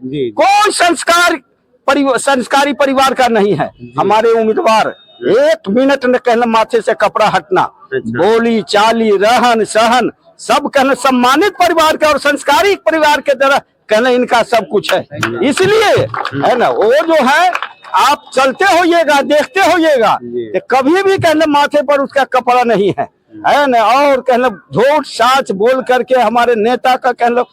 जी। कोई संस्कारी परिवार का नहीं है। हमारे उम्मीदवार 1 मिनट न कहना माथे से कपड़ा हटना, बोली चाली रहन सहन सब कहना सम्मानित परिवार का और संस्कारी परिवार के तरह कहना इनका सब कुछ है। इसलिए है ना, वो जो है आप चलते होइएगा, देखते होइएगा, कभी भी कहना माथे पर उसका कपड़ा नहीं है ना। और कहना झूठ साच बोल करके हमारे नेता का कहना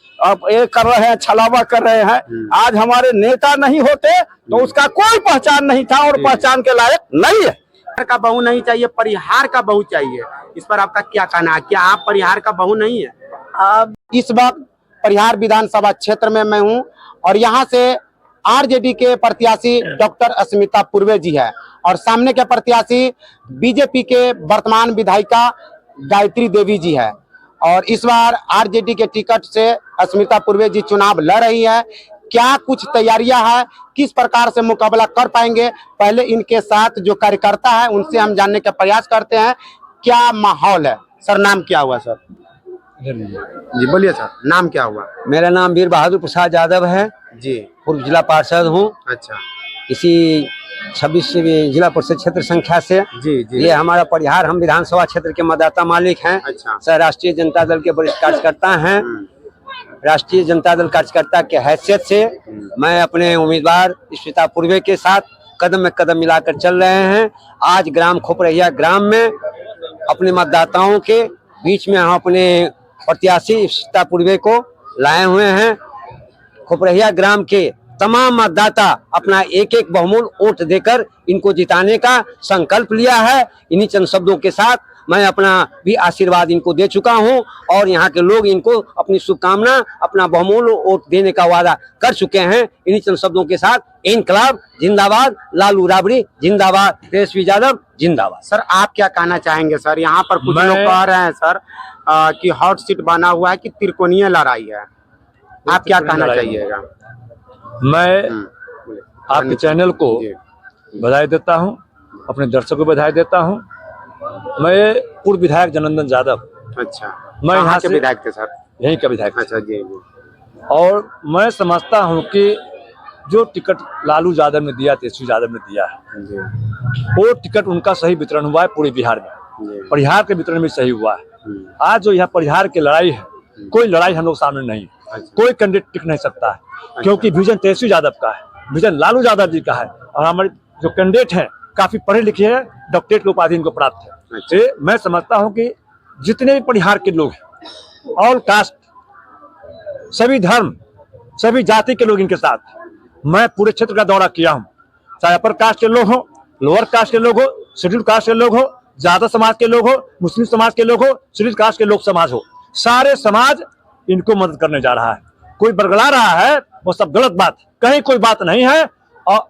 ये कर रहे हैं, छलावा कर रहे हैं। आज हमारे नेता नहीं होते तो उसका कोई पहचान नहीं था और पहचान के लायक नहीं है। का बहू नहीं चाहिए, परिहार का बहू चाहिए। इस पर आपका क्या कहना है? क्या आप परिहार का बहू नहीं है? अब इस वक्त परिहार विधानसभा क्षेत्र में मैं हूं और यहां से आरजेडी के प्रत्याशी डॉक्टर अस्मिता पूर्वे जी है और सामने के प्रत्याशी बीजेपी के वर्तमान विधायिका गायत्री देवी जी है। और इस बार आरजेडी के टिकट से अस्मिता पूर्वे जी चुनाव लड़ रही है। क्या कुछ तैयारियां हैं, किस प्रकार से मुकाबला कर पाएंगे, पहले इनके साथ जो कार्यकर्ता है उनसे हम जानने का प्रयास करते हैं। क्या माहौल है? सर नाम क्या हुआ सर? जी बोलिए सर, नाम क्या हुआ? मेरा नाम वीर बहादुर प्रसाद यादव है जी। पूर्व जिला पार्षद हूँ। अच्छा। इसी 26 जिला परिषद क्षेत्र संख्या से जी जी। ये हमारा परिहार, हम विधानसभा क्षेत्र के मतदाता मालिक हैं। अच्छा। सर राष्ट्रीय जनता दल के वरिष्ठ कार्यकर्ता हैं। राष्ट्रीय जनता दल कार्यकर्ता के हैसियत से मैं अपने उम्मीदवार अस्मिता पूर्वे के साथ कदम में कदम मिलाकर चल रहे हैं। आज ग्राम खोपरहिया ग्राम में अपने मतदाताओं के बीच में हम अपने प्रत्याशी अस्मिता पूर्वे को लाए हुए हैं। खोपरहिया ग्राम के तमाम मतदाता अपना एक एक बहुमूल्य वोट देकर इनको जिताने का संकल्प लिया है। इन्हीं चंद शब्दों के साथ मैं अपना भी आशीर्वाद इनको दे चुका हूं और यहाँ के लोग इनको अपनी शुभकामना, अपना बहुमूल्य वोट देने का वादा कर चुके हैं। इन्हीं चंद शब्दों के साथ इनकलाब जिंदाबाद, लालू राबड़ी जिंदाबाद, तेजस्वी यादव जिंदाबाद। सर आप क्या कहना चाहेंगे? सर यहाँ पर कुछ लोग कह रहे हैं सर कि हॉट सीट बना हुआ है, कि त्रिकोणीय लड़ाई है, आप क्या कहना चाहिएगा? मैं आपके चैनल को बधाई देता हूं, अपने दर्शकों को बधाई देता हूं। मैं पूर्व विधायक जनार्दन यादव। अच्छा। मैं यहाँ के से विधायक थे सर? यहीं का विधायक। अच्छा जी। और मैं समझता हूं कि जो टिकट लालू यादव ने दिया, तेजस्वी यादव ने दिया है, वो टिकट उनका सही वितरण हुआ है पूरे बिहार में। परिहार के वितरण में सही हुआ है। आज जो यहाँ परिहार की लड़ाई है, कोई लड़ाई हम लोग सामने नहीं, कोई कैंडिडेट टिक नहीं सकता है, क्योंकि विजन तेजस्वी यादव का है, विजन लालू यादव जी का है। और हमारे जो कैंडिडेट हैं काफी पढ़े लिखे हैं, डॉक्टरेट की उपाधि इनको प्राप्त है। मैं समझता हूं कि जितने भी परिहार के लोग हैं, ऑल कास्ट, सभी धर्म, सभी जाति के लोग इनके साथ, मैं पूरे क्षेत्र का दौरा किया हूं। चाहे अपर कास्ट के लोग हो, लोअर कास्ट के लोग हो, शेड्यूल कास्ट के लोग हो, जादव समाज के लोग हो, मुस्लिम समाज के लोग हो, शेड्यूल कास्ट के लोग समाज हो, सारे समाज इनको मदद करने जा रहा है। कोई बरगला रहा है वो सब गलत बात, कहीं कोई बात नहीं है। और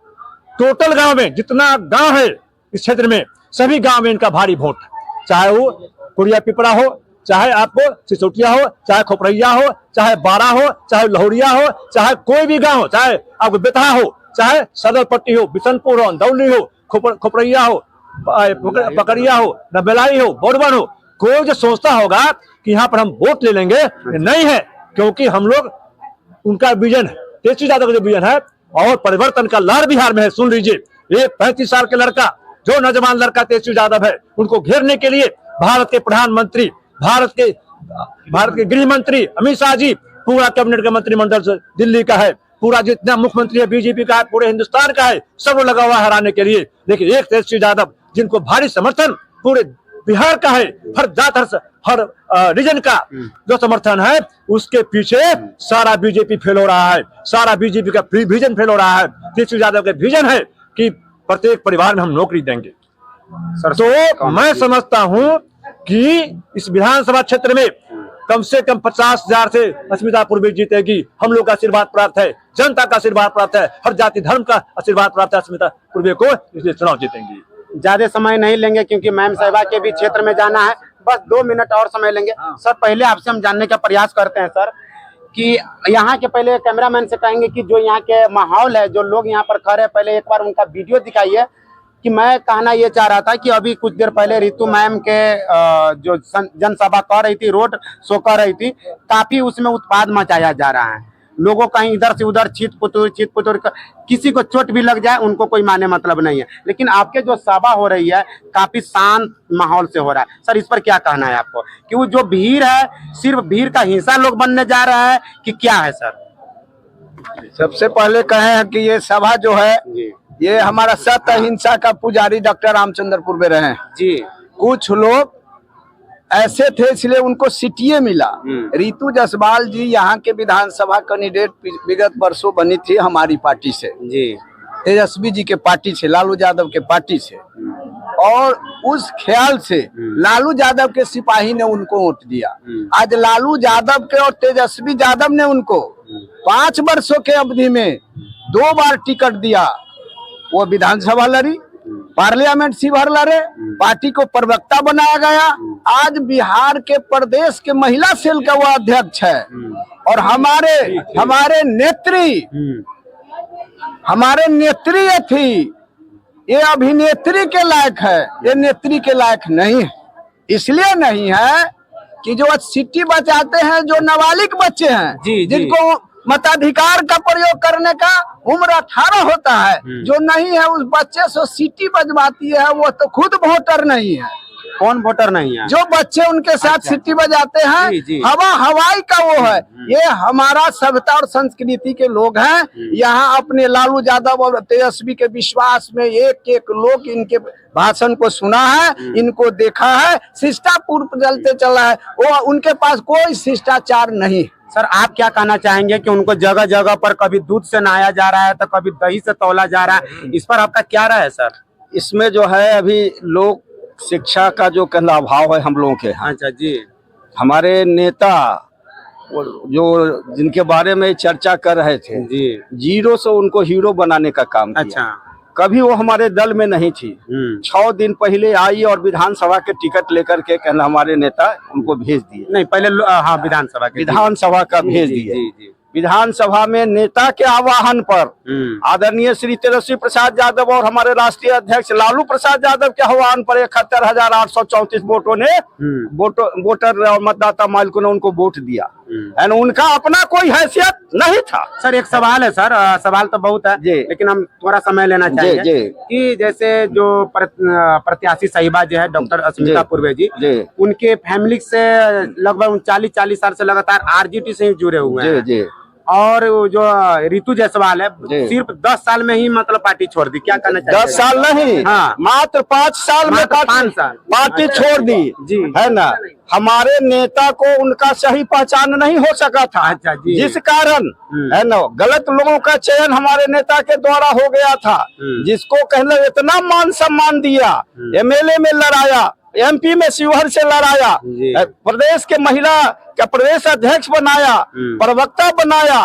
टोटल गांव में जितना गांव है इस क्षेत्र में, सभी गांव में इनका भारी वोट, चाहे वो कुड़िया पिपरा हो, चाहे आपको सिसोटिया हो, चाहे खोपरहिया हो, चाहे बारा हो, चाहे लहोरिया हो, चाहे कोई भी गांव हो, चाहे आपको बेतहा हो, चाहे सदरपट्टी हो, बिशनपुर हो, अंदौली हो, खोपरहिया हो, पकड़िया हो, नबेलाई हो, बोरबन हो, कोई जो सोचता होगा कि यहाँ पर हम वोट ले लेंगे, नहीं है। क्योंकि हम लोग उनका विजन है, तेजस्वी यादव का जो विजन है और परिवर्तन का लहर बिहार में है। सुन लीजिए, एक 35 साल के लड़का, जो नौजवान लड़का तेजस्वी यादव है, उनको घेरने के लिए भारत के प्रधानमंत्री, भारत के गृह मंत्री अमित शाह जी, पूरा कैबिनेट का मंत्रिमंडल से दिल्ली का है, पूरा जितना मुख्यमंत्री है बीजेपी का है, पूरे हिंदुस्तान का है, सब लगा हुआ है हराने के लिए। लेकिन एक तेजस्वी यादव जिनको भारी समर्थन पूरे बिहार का है, हर जात हर रीजन का जो समर्थन है, उसके पीछे सारा बीजेपी फेल हो रहा है, सारा बीजेपी का विजन फेल हो रहा है। तेजस्वी यादव का विजन है कि प्रत्येक परिवार में हम नौकरी देंगे। तो मैं समझता हूं कि इस विधानसभा क्षेत्र में कम से कम 50,000 से अस्मिता पूर्वे जीतेगी। हम लोग का आशीर्वाद प्राप्त है, जनता का आशीर्वाद प्राप्त है, हर जाति धर्म का आशीर्वाद प्राप्त है अस्मिता पूर्वे को, इसलिए चुनाव जीतेंगी। ज्यादा समय नहीं लेंगे क्योंकि मैम साहिबा के भी क्षेत्र में जाना है, बस 2 मिनट और समय लेंगे। सर पहले आपसे हम जानने का प्रयास करते हैं सर कि यहाँ के, पहले कैमरामैन से कहेंगे कि जो यहाँ के माहौल है, जो लोग यहाँ पर खड़े हैं, पहले एक बार उनका वीडियो दिखाइए। कि मैं कहना ये चाह रहा था कि अभी कुछ देर पहले रितु मैम के जो जनसभा कर रही थी, रोड शो कर रही थी, काफी उसमें उत्पाद मचाया जा रहा है। लोगों कहीं इधर से उधर चीत पुतुर किसी को चोट भी लग जाए उनको कोई माने मतलब नहीं है। लेकिन आपके जो सभा हो रही है काफी शांत माहौल से हो रहा है। सर इस पर क्या कहना है आपको कि वो जो भीड़ है सिर्फ भीड़ का हिस्सा लोग बनने जा रहा है कि क्या है सर? सबसे पहले कहे हैं कि ये सभा जो है ये हमारा सत्य अहिंसा का पुजारी डॉक्टर रामचंद्र पूर्वे रहे हैं जी। कुछ लोग ऐसे थे इसलिए उनको सीटीए मिला। रितु जायसवाल जी यहाँ के विधानसभा कैंडिडेट विगत वर्षों बनी थी हमारी पार्टी से जी, तेजस्वी जी के पार्टी से, लालू यादव के पार्टी से, और उस ख्याल से लालू यादव के सिपाही ने उनको वोट दिया। आज लालू यादव के और तेजस्वी यादव ने उनको 5 वर्षों के अवधि में 2 बार टिकट दिया। वो विधानसभा लड़ी, पार्लियामेंट शिवहर लड़े, पार्टी को प्रवक्ता बनाया गया। आज बिहार के प्रदेश के महिला सेल का वो अध्यक्ष है। और हमारे नेत्री ये थी, ये अभिनेत्री के लायक है, ये नेत्री के लायक नहीं है। इसलिए नहीं है कि जो सिटी बचाते हैं जो नाबालिग बच्चे हैं जिनको मताधिकार का प्रयोग करने का उम्र 18 होता है, जो नहीं है उस बच्चे से सिटी बजवाती है, वो तो खुद वोटर नहीं है। कौन वोटर नहीं है? जो बच्चे उनके साथ सिटी बजाते हैं, हवाई का वो है। ये हमारा सभ्यता और संस्कृति के लोग हैं। यहाँ अपने लालू यादव और तेजस्वी के विश्वास में एक लोग इनके भाषण को सुना है, इनको देखा है, शिष्टाचार चलते चला है। वो उनके पास कोई शिष्टाचार नहीं। सर आप क्या कहना चाहेंगे कि उनको जगह जगह पर कभी दूध से नहाया जा रहा है तो कभी दही से तौला जा रहा है, इस पर आपका क्या राय है सर? इसमें जो है अभी लोग शिक्षा का जो कहना अभाव है हम लोगों के। अच्छा जी। हमारे नेता जो जिनके बारे में चर्चा कर रहे थे जी, 0 से उनको हीरो बनाने का काम किया। अच्छा। कभी वो हमारे दल में नहीं थी। 6 दिन पहले आई और विधानसभा के टिकट लेकर के कहना हमारे नेता उनको भेज दिए। नहीं पहले हाँ विधानसभा का भेज दिए। विधानसभा में नेता के आह्वान पर आदरणीय श्री तेजस्वी प्रसाद यादव और हमारे राष्ट्रीय अध्यक्ष लालू प्रसाद यादव के आह्वान पर 71,834 वोटों ने वोटर और मतदाता मालिकों ने उनको वोट दिया। उनका अपना कोई हैसियत नहीं था। सर एक सवाल है सर, सवाल तो बहुत है लेकिन हम थोड़ा समय लेना चाहेंगे कि जैसे जो प्रत्याशी साहिबा जो है डॉक्टर अस्मिता पूर्वे जी, उनके फैमिली से लगभग 40 साल से लगातार आरजेडी से ही जुड़े हुए हैं। और जो रितु जायसवाल है सिर्फ 10 साल में ही मतलब पार्टी छोड़ दी। क्या करना चाहिए? 10 साल नहीं, हाँ मात्र 5 साल में 5 साल पार्टी छोड़ दी जी, है ना। हमारे नेता को उनका सही पहचान नहीं हो सका था। अच्छा जी। जिस कारण है ना गलत लोगों का चयन हमारे नेता के द्वारा हो गया था, जिसको कहना इतना मान सम्मान दिया, एमएलए में लड़ाया, एमपी में शिवहर से लड़ाया, प्रदेश के महिला का प्रदेश अध्यक्ष बनाया, प्रवक्ता बनाया।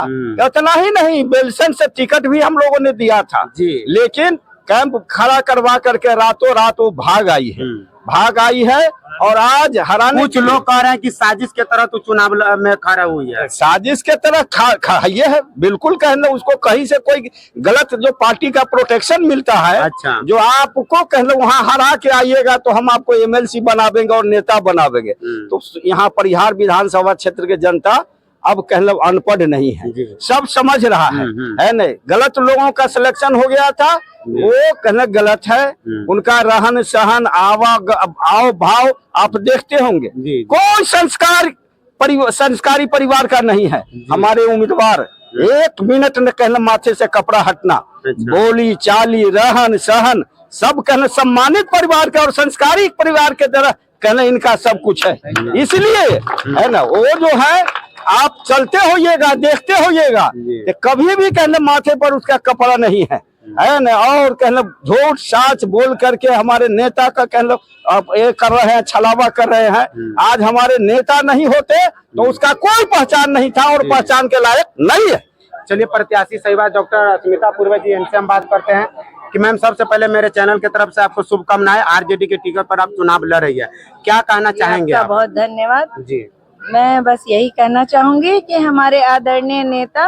इतना ही नहीं, बेलसन से टिकट भी हम लोगों ने दिया था लेकिन कैंप खड़ा करवा करके रातों रात वो भाग आई है। और आज हराने कुछ लोग कह रहे हैं कि साजिश के तरह तो चुनाव में खड़ा हुई है। साजिश के तरह ये है, बिल्कुल कहना उसको कहीं से कोई गलत जो पार्टी का प्रोटेक्शन मिलता है। अच्छा। जो आपको कहना वहाँ हरा के आइएगा तो हम आपको एमएलसी बना देंगे और नेता बना देंगे। तो यहाँ परिहार विधानसभा क्षेत्र के जनता अब कहना अनपढ़ नहीं है, सब समझ रहा है नहीं। गलत लोगों का सिलेक्शन हो गया था, वो कहना गलत है। उनका रहन सहन आव भाव आप देखते होंगे, कोई संस्कारी परिवार का नहीं है। हमारे उम्मीदवार 1 मिनट न कहना माथे से कपड़ा हटना, बोली चाली रहन सहन सब कहना सम्मानित परिवार का और संस्कारी परिवार के तरह कहना इनका सब कुछ है। इसलिए है ना वो जो है आप चलते होइएगा, देखते होइएगा, कभी भी कहना माथे पर उसका कपड़ा नहीं है ना। और कहना झूठ साच बोल करके हमारे नेता का कहना ये कर रहे हैं, छलावा कर रहे हैं। आज हमारे नेता नहीं होते तो उसका कोई पहचान नहीं था और पहचान के लायक नहीं है। चलिए प्रत्याशी साहिबा डॉक्टर अस्मिता पूर्वे जी, इनसे हम बात करते हैं कि मैम सबसे पहले मेरे चैनल की तरफ से आपको शुभकामनाएं। आरजेडी के टिकट पर आप चुनाव लड़ रही है, क्या कहना चाहेंगे आप? बहुत धन्यवाद जी। मैं बस यही कहना चाहूंगी कि हमारे आदरणीय नेता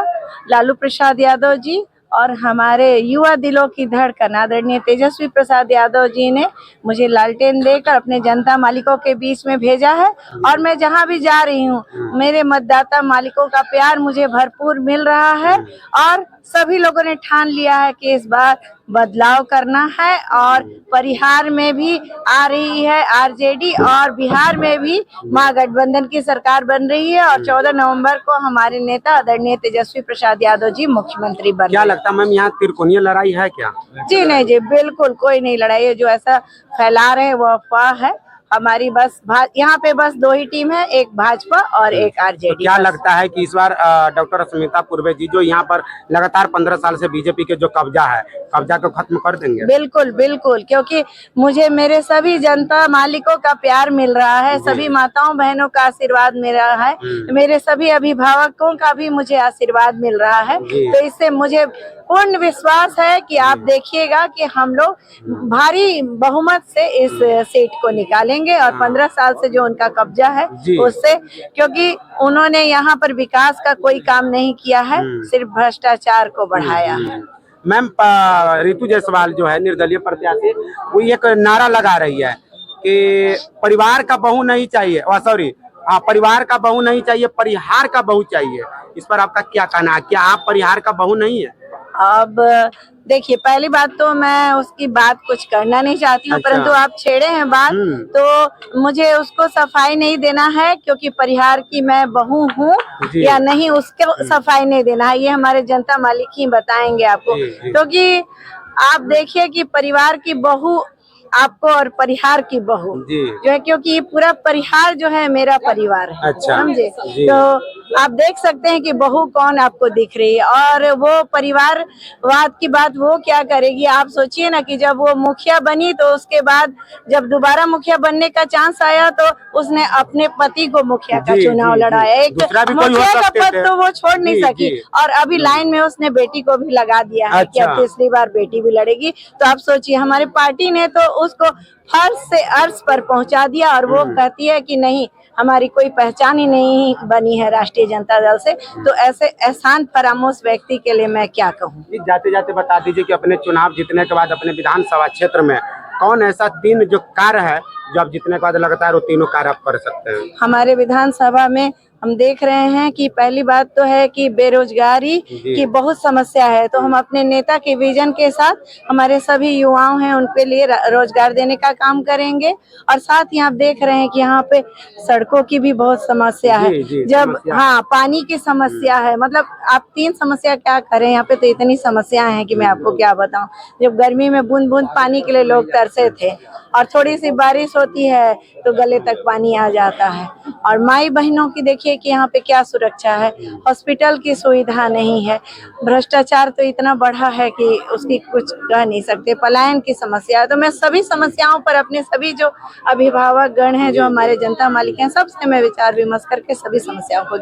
लालू प्रसाद यादव जी और हमारे युवा दिलों की धड़कन आदरणीय तेजस्वी प्रसाद यादव जी ने मुझे लालटेन देकर अपने जनता मालिकों के बीच में भेजा है। और मैं जहां भी जा रही हूं, मेरे मतदाता मालिकों का प्यार मुझे भरपूर मिल रहा है और सभी लोगों ने ठान लिया है कि इस बार बदलाव करना है। और परिहार में भी आ रही है आरजेडी और बिहार में भी महागठबंधन की सरकार बन रही है और 14 नवंबर को हमारे नेता आदरणीय तेजस्वी प्रसाद यादव जी मुख्यमंत्री बन क्या रहे हैं। लगता है मैम, यहाँ त्रिकोणीय लड़ाई है क्या? जी नहीं जी, बिल्कुल कोई नहीं लड़ाई है। जो ऐसा फैला रहे हैं वो अफवाह है। हमारी बस यहाँ पे बस 2 ही टीम है, एक भाजपा और एक आरजेडी। तो क्या लगता है कि इस बार डॉक्टर स्मिता पूर्वे जी जो यहाँ पर लगातार 15 साल से बीजेपी के जो कब्जा को खत्म कर देंगे? बिल्कुल बिल्कुल, क्योंकि मुझे मेरे सभी जनता मालिकों का प्यार मिल रहा है, सभी माताओं बहनों का आशीर्वाद मिल रहा है, मेरे सभी अभिभावकों का भी मुझे आशीर्वाद मिल रहा है। तो इससे मुझे पूर्ण विश्वास है कि आप देखिएगा कि हम लोग भारी बहुमत से इस सीट को निकालेंगे और 15 साल से जो उनका कब्जा है उससे, क्योंकि उन्होंने यहाँ पर विकास का कोई काम नहीं किया है, सिर्फ भ्रष्टाचार को बढ़ाया है। मैम, रितु जायसवाल जो है निर्दलीय प्रत्याशी, वो एक नारा लगा रही है कि परिवार का बहू नहीं चाहिए, परिवार का बहू नहीं चाहिए, परिहार का बहू चाहिए। इस पर आपका क्या कहना है? क्या आप परिहार का बहू नहीं है? अब देखिए, पहली बात तो मैं उसकी बात कुछ करना नहीं चाहती हूँ, परंतु आप छेड़े हैं बात तो मुझे उसको सफाई नहीं देना है, क्योंकि परिहार की मैं बहू हूँ या नहीं उसको सफाई नहीं देना है। ये हमारे जनता मालिक ही बताएंगे आपको, क्योंकि आप देखिए कि परिवार की बहू आपको और परिहार की बहू जो है, क्योंकि ये पूरा परिहार जो है मेरा परिवार है। अच्छा, समझे? तो आप देख सकते हैं कि बहू कौन आपको दिख रही है और वो परिवारवाद की बात वो क्या करेगी। आप सोचिए ना कि जब वो मुखिया बनी तो उसके बाद जब दोबारा मुखिया बनने का चांस आया तो उसने अपने पति को मुखिया का चुनाव लड़ाया। एक मुखिया का पद तो वो छोड़ नहीं सकी और अभी लाइन में उसने बेटी को भी लगा दिया है कि अब तीसरी बार बेटी भी लड़ेगी। तो आप सोचिए, हमारे पार्टी ने तो उसको फर्श से अर्श पर पहुंचा दिया और वो कहती है कि नहीं, हमारी कोई पहचान ही नहीं बनी है राष्ट्रीय जनता दल से। तो ऐसे एहसान फरामोश व्यक्ति के लिए मैं क्या कहूँ। जाते जाते बता दीजिए कि अपने चुनाव जीतने के बाद अपने विधानसभा क्षेत्र में कौन ऐसा 3 जो कार्य है जो आप जीतने के बाद लगातार वो तीनों कार्य आप कर सकते हैं? हमारे विधानसभा में हम देख रहे हैं कि पहली बात तो है कि बेरोजगारी की बहुत समस्या है। तो हम अपने नेता के विजन के साथ हमारे सभी युवाओं हैं उनके लिए रोजगार देने का काम करेंगे। और साथ ही आप देख रहे हैं कि यहाँ पे सड़कों की भी बहुत समस्या है। हाँ, पानी की समस्या है। मतलब आप 3 समस्या क्या करें, यहाँ पे तो इतनी समस्याएं हैं कि मैं आपको क्या बताऊं। जब गर्मी में बूंद बूंद पानी के लिए लोग तरसे थे और थोड़ी सी बारिश होती है तो गले तक पानी आ जाता है। और माई बहनों की देखिए कि यहाँ पे क्या सुरक्षा है, हॉस्पिटल की सुविधा नहीं है, भ्रष्टाचार तो इतना बढ़ा है कि उसकी कुछ कह नहीं सकते, पलायन की समस्या है। तो मैं सभी समस्याओं पर अपने सभी जो अभिभावक गण हैं, जो हमारे जनता मालिक हैं, सबसे मैं विचार विमर्श करके सभी समस्याओं को